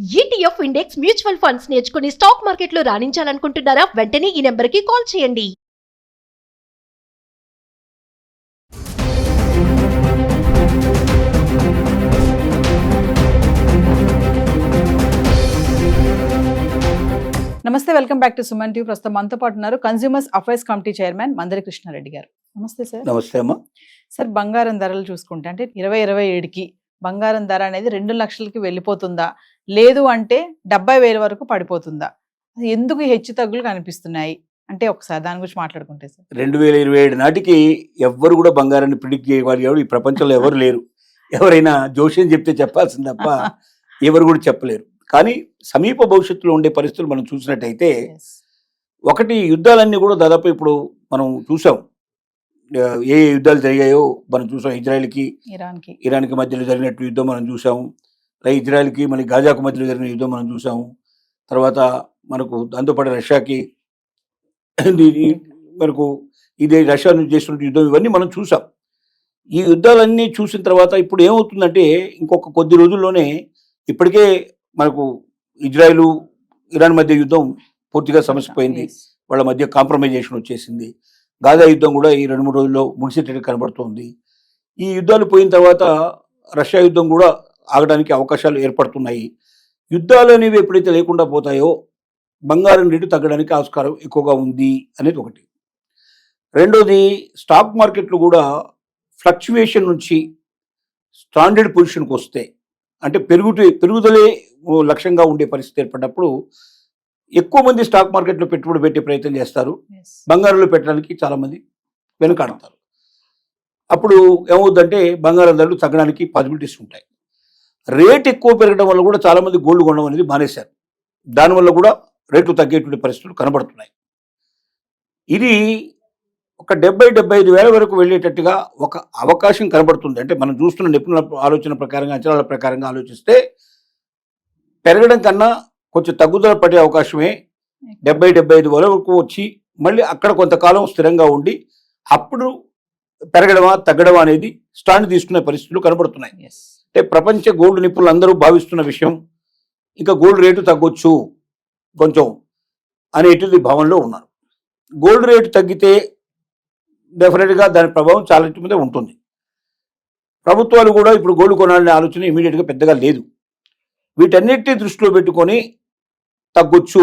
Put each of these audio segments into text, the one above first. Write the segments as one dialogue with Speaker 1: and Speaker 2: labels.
Speaker 1: ETF index mutual funds నేర్చుకుని stock మార్కెట్లో రాణించాలనుకుంటున్నారా? వెంటనే ఈ నెంబర్కి కాల్ చేయండి.
Speaker 2: నమస్తే, welcome back to Suman TV. ప్రస్తుతం మనతో పాటు ఉన్నారు consumers affairs committee chairman Mandari Krishna Reddy గారు. నమస్తే సార్.
Speaker 3: నమస్తే అమ్మా.
Speaker 2: సార్, బంగారం ధరలు చూసుకుంటే అంటే 2027కి బంగారం ధర అనేది 2 లక్షలకి వెళ్ళిపోతుందా, లేదు అంటే 70,000 వరకు పడిపోతుందా? అది ఎందుకు హెచ్చు తగ్గులు కనిపిస్తున్నాయి అంటే ఒకసారి దాని గురించి మాట్లాడుకుంటే సార్.
Speaker 3: 2027 నాటికి ఎవ్వరు కూడా బంగారాన్ని ప్రిడిక్ట్ చేయగలిగారు ఈ ప్రపంచంలో ఎవరు లేరు. ఎవరైనా జోష్యం చెప్తే చెప్పాల్సింది తప్ప ఎవరు కూడా చెప్పలేరు. కానీ సమీప భవిష్యత్తులో ఉండే పరిస్థితులు మనం చూసినట్టయితే, ఒకటి, యుద్ధాలన్నీ కూడా దాదాపు ఇప్పుడు మనం చూసాం. ఏ యుద్ధాలు జరిగాయో మనం చూసాం. ఇజ్రాయెల్కి ఇరాన్కి మధ్యలో జరిగినట్టు యుద్ధం మనం చూసాము. ఇజ్రాయెల్కి మళ్ళీ గాజాకు మధ్యలో జరిగిన యుద్ధం మనం చూసాము. తర్వాత మనకు దాంతోపాటు రష్యాకి మనకు ఇదే రష్యా నుంచి చేస్తున్న యుద్ధం, ఇవన్నీ మనం చూసాం. ఈ యుద్ధాలన్నీ చూసిన తర్వాత ఇప్పుడు ఏమవుతుందంటే, ఇంకొక కొద్ది రోజుల్లోనే ఇప్పటికే మనకు ఇజ్రాయెల్ ఇరాన్ మధ్య యుద్ధం పూర్తిగా సమసిపోయింది. వాళ్ళ మధ్య కాంప్రమైజేషన్ వచ్చేసింది. గాజా యుద్ధం కూడా ఈ 2-3 రోజుల్లో ముగిసేటట్టు కనబడుతోంది. ఈ యుద్ధాలు పోయిన తర్వాత రష్యా యుద్ధం కూడా ఆగడానికి అవకాశాలు ఏర్పడుతున్నాయి. యుద్ధాలు అనేవి ఎప్పుడైతే లేకుండా పోతాయో బంగారం రేటు తగ్గడానికి ఆస్కారం ఎక్కువగా ఉంది అనేది ఒకటి. రెండోది, స్టాక్ మార్కెట్లు కూడా ఫ్లక్చువేషన్ నుంచి స్టాండర్డ్ పొజిషన్కి వస్తే, అంటే పెరుగుదలే లక్ష్యంగా ఉండే పరిస్థితి ఏర్పడినప్పుడు ఎక్కువ మంది స్టాక్ మార్కెట్లో పెట్టుబడి పెట్టే ప్రయత్నం చేస్తారు. బంగారంలో పెట్టడానికి చాలామంది వెనుకాడతారు. అప్పుడు ఏమవుతుందంటే బంగారం ధరలు తగ్గడానికి పాసిబిలిటీస్ ఉంటాయి. రేట్ ఎక్కువ పెరగడం వల్ల కూడా చాలామంది గోల్డ్ కొనడం అనేది మానేశారు. దానివల్ల కూడా రేట్లు తగ్గేటువంటి పరిస్థితులు కనబడుతున్నాయి. ఇది ఒక 70-75 వేల వరకు వెళ్ళేటట్టుగా ఒక అవకాశం కనబడుతుంది. అంటే మనం చూస్తున్న నిపుణుల ఆలోచన ప్రకారంగా, అంచనాల ప్రకారంగా ఆలోచిస్తే పెరగడం కన్నా కొంచెం తగ్గుదల పడే అవకాశమే. 70-75 వరకు వచ్చి మళ్ళీ అక్కడ కొంతకాలం స్థిరంగా ఉండి అప్పుడు పెరగడమా తగ్గడమా అనేది స్టాండ్ తీసుకునే పరిస్థితులు కనబడుతున్నాయి. అంటే ప్రపంచ గోల్డ్ నిపుణులు అందరూ భావిస్తున్న విషయం, ఇంకా గోల్డ్ రేటు తగ్గొచ్చు కొంచెం అనేటిది భావనలో ఉన్నారు. గోల్డ్ రేటు తగ్గితే డెఫినెట్గా దాని ప్రభావం చాలా మీద ఉంటుంది. ప్రభుత్వాలు కూడా ఇప్పుడు గోల్డ్ కొనాలనే ఆలోచన ఇమీడియట్గా పెద్దగా లేదు. వీటన్నిటిని దృష్టిలో పెట్టుకొని తగ్గొచ్చు.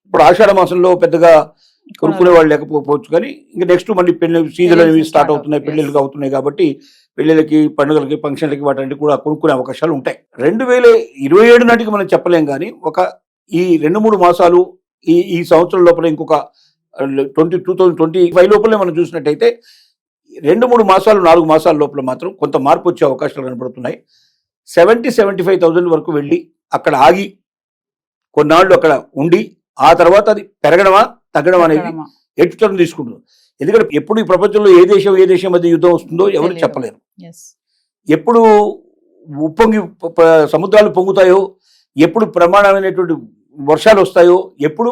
Speaker 3: ఇప్పుడు ఆషాఢ మాసంలో పెద్దగా కొనుక్కునే వాళ్ళు లేకపోవచ్చు, కానీ ఇంకా నెక్స్ట్ మళ్ళీ పెళ్లి సీజన్ అనేవి స్టార్ట్ అవుతున్నాయి, పెళ్లిళ్ళకి అవుతున్నాయి. కాబట్టి పెళ్లిళ్ళకి, పండుగలకి, ఫంక్షన్లకి వాటి కూడా కొనుక్కునే అవకాశాలు ఉంటాయి. 2027 నాటికి మనం చెప్పలేం, కానీ ఈ 2-3 మాసాలు ఈ సంవత్సరం లోపల, ఇంకొక 2025 లోపలే మనం చూసినట్టయితే 2-3 మాసాలు, 4 మాసాల లోపల మాత్రం కొంత మార్పు వచ్చే అవకాశాలు కనబడుతున్నాయి. 70,000-75,000 వరకు వెళ్ళి అక్కడ ఆగి కొన్నాళ్ళు అక్కడ ఉండి ఆ తర్వాత అది పెరగడమా తగ్గడం అనేది ఎటుటర్న్ తీసుకుంటుంది. ఎందుకంటే ఎప్పుడు ఈ ప్రపంచంలో ఏ దేశం మధ్య యుద్ధం వస్తుందో ఎవరు చెప్పలేరు. ఎప్పుడు సముద్రాలు పొంగుతాయో, ఎప్పుడు ప్రమాణమైనటువంటి వర్షాలు వస్తాయో, ఎప్పుడు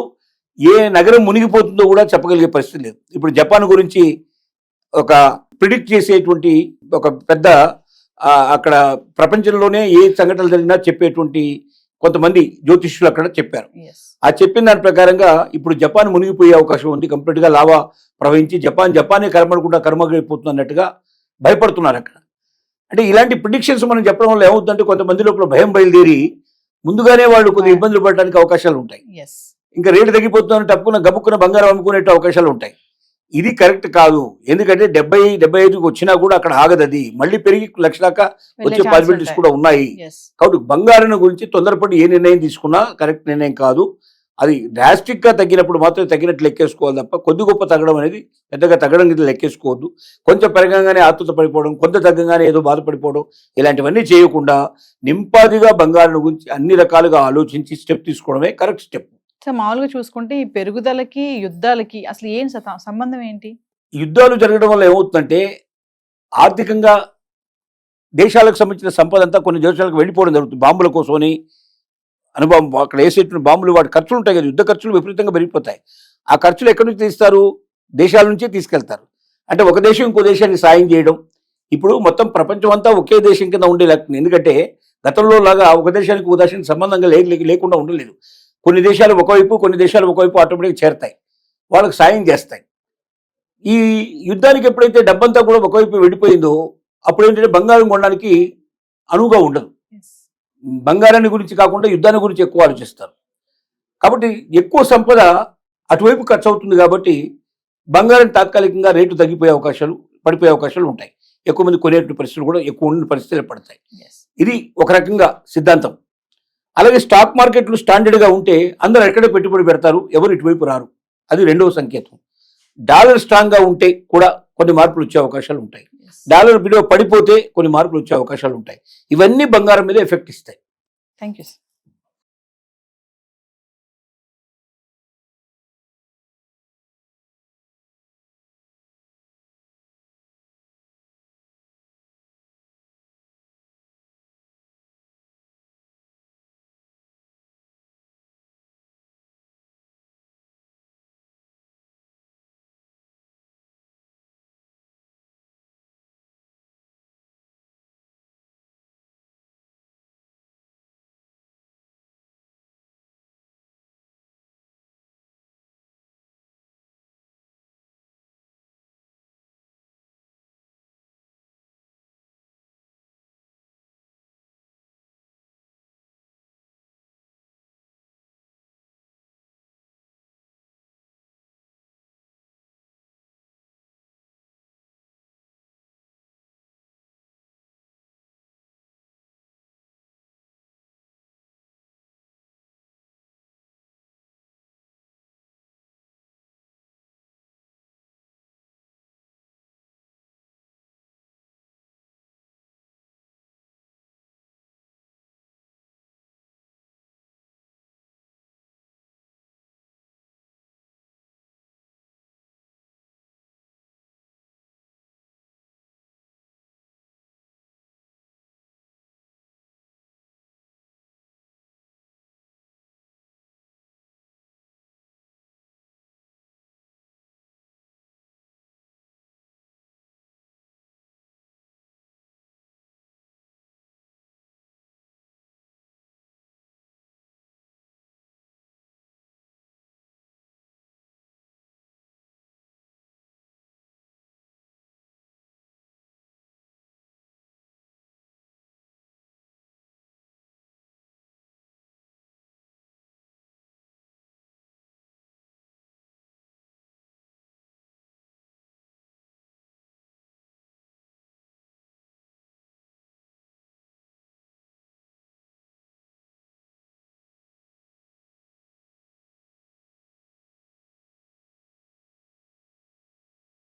Speaker 3: ఏ నగరం మునిగిపోతుందో కూడా చెప్పగలిగే పరిస్థితి లేదు. ఇప్పుడు జపాన్ గురించి ఒక ప్రిడిక్ట్ చేసేటువంటి ఒక పెద్ద, అక్కడ ప్రపంచంలోనే ఏ సంఘటనలు జరిగినా చెప్పేటువంటి కొంతమంది జ్యోతిష్యులు అక్కడ చెప్పారు. ఆ చెప్పిన దాని ప్రకారంగా ఇప్పుడు జపాన్ మునిగిపోయే అవకాశం ఉంది. కంప్లీట్గా లావా ప్రవహించి జపానే కర్మగైపోతుంది అన్నట్టుగా భయపడుతున్నారు అక్కడ. అంటే ఇలాంటి ప్రిడిక్షన్స్ మనం చెప్పడం వల్ల ఏమవుతుందంటే, కొంతమంది లోపల భయం బయలుదేరి ముందుగానే వాళ్ళు కొన్ని ఇబ్బందులు పడడానికి అవకాశాలు ఉంటాయి. ఇంకా రేటు తగ్గిపోతుందని తప్పుకున్న గబుక్కున్న బంగారం అమ్ముకునే అవకాశాలు ఉంటాయి. ఇది కరెక్ట్ కాదు. ఎందుకంటే 70-75కి వచ్చినా కూడా అక్కడ ఆగదు. అది మళ్ళీ పెరిగి 1 లక్ష దాకా వచ్చే పాసిబిలిటీస్ కూడా ఉన్నాయి. కాబట్టి బంగారం గురించి తొందరపడి ఏ నిర్ణయం తీసుకున్నా కరెక్ట్ నిర్ణయం కాదు. అది డ్రాస్టిక్ గా తగ్గినప్పుడు మాత్రం తగ్గినట్టు లెక్కేసుకోవాలి తప్ప కొద్ది గొప్ప తగ్గడం అనేది పెద్దగా తగ్గడం కింద లెక్కేసుకోవద్దు. కొంచెం పెరగంగానే ఆతృత పడిపోవడం, కొంత తగ్గంగానే ఏదో బాధపడిపోవడం, ఇలాంటివన్నీ చేయకుండా నింపాదిగా బంగారం గురించి అన్ని రకాలుగా ఆలోచించి స్టెప్ తీసుకోవడమే కరెక్ట్ స్టెప్.
Speaker 2: మామూలుగా చూసుకుంటే ఈ పెరుగుదలకి యుద్ధాలకి అసలు ఏం సంబంధం ఏంటి?
Speaker 3: యుద్ధాలు జరగడం వల్ల ఏమవుతుందంటే, ఆర్థికంగా దేశాలకు సంబంధించిన సంపద అంతా కొన్ని దేశాలకు వెళ్ళిపోవడం జరుగుతుంది. బాంబుల కోసమని అనుభవం, అక్కడ వేసేటువంటి బాంబులు, వాటి ఖర్చులు ఉంటాయి కదా, యుద్ధ ఖర్చులు విపరీతంగా పెరిగిపోతాయి. ఆ ఖర్చులు ఎక్కడి నుంచి తీస్తారు? దేశాల నుంచే తీసుకెళ్తారు. అంటే ఒక దేశం ఇంకో దేశానికి సాయం చేయడం. ఇప్పుడు మొత్తం ప్రపంచం అంతా ఒకే దేశం కింద ఉండే లెక్క. ఎందుకంటే గతంలో లాగా ఒక దేశానికి ఒక దేశానికి సంబంధంగా లేకుండా ఉండలేదు. కొన్ని దేశాలు ఒకవైపు, కొన్ని దేశాలు ఒకవైపు ఆటోమేటిక్గా చేరతాయి, వాళ్ళకి సాయం చేస్తాయి. ఈ యుద్ధానికి ఎప్పుడైతే డబ్బంతా కూడా ఒకవైపు వెళ్ళిపోయిందో అప్పుడు ఏంటంటే బంగారం కొనడానికి అనువుగా ఉండదు. బంగారాన్ని గురించి కాకుండా యుద్ధాన్ని గురించి ఎక్కువ ఆలోచిస్తారు. కాబట్టి ఎక్కువ సంపద అటువైపు ఖర్చు అవుతుంది. కాబట్టి బంగారం తాత్కాలికంగా రేటు తగ్గిపోయే అవకాశాలు, పడిపోయే అవకాశాలు ఉంటాయి. ఎక్కువ మంది కొనేటువంటి పరిస్థితులు కూడా ఎక్కువ ఉన్న పరిస్థితులు పడతాయి. ఇది ఒక రకంగా సిద్ధాంతం. అలాగే స్టాక్ మార్కెట్లు స్టాండర్డ్గా ఉంటే అందరూ ఎక్కడే పెట్టుబడి పెడతారు, ఎవరు ఇటువైపు రారు. అది రెండవ సంకేతం. డాలర్ స్ట్రాంగ్గా ఉంటే కూడా కొన్ని మార్పులు వచ్చే అవకాశాలు ఉంటాయి. డాలర్ విలువ పడిపోతే కొన్ని మార్పులు వచ్చే అవకాశాలు ఉంటాయి. ఇవన్నీ బంగారం మీద ఎఫెక్ట్ ఇస్తాయి.
Speaker 2: Thank you.